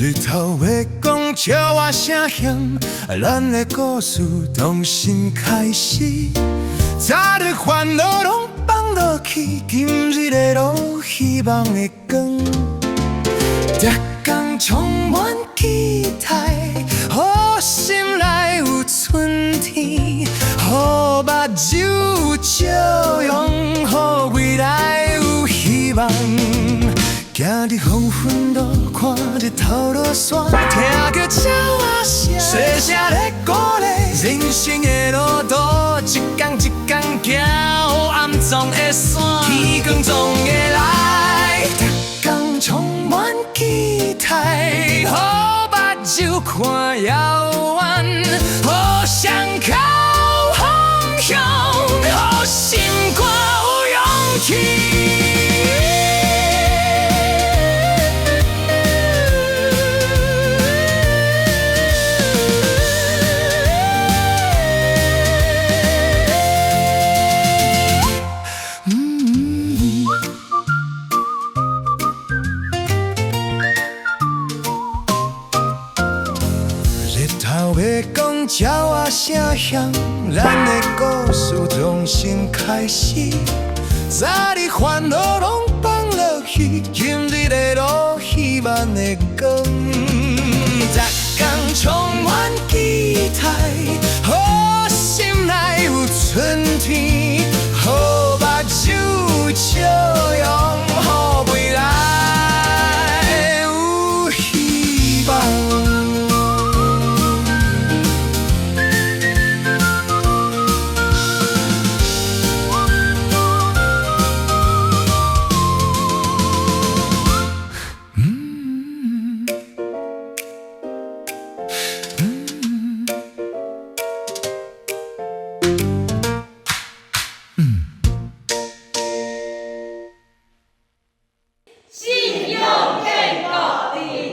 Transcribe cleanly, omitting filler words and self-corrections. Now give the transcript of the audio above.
日头要讲叫我声响，咱的故事重新开始。昨日烦恼拢放落去，今日的路希望的光。逐天充满期待，予心内有春天，予目睭有笑容，予未来有希望。行伫黄昏路，看日头落山，听着鸟仔声，细声咧鼓励。人生的路途，一天一天行，暗藏的山，天光总会来。逐天充满期待，予目睭看遥远，予双脚方向，予心肝有勇气。要讲鸟仔声响，咱的故事重新开始。昨日烦恼拢放落去，今日的路希望的光。逐天充满期待，予心内有春天，予目睭有笑容，予未来有希望。信用健保第一。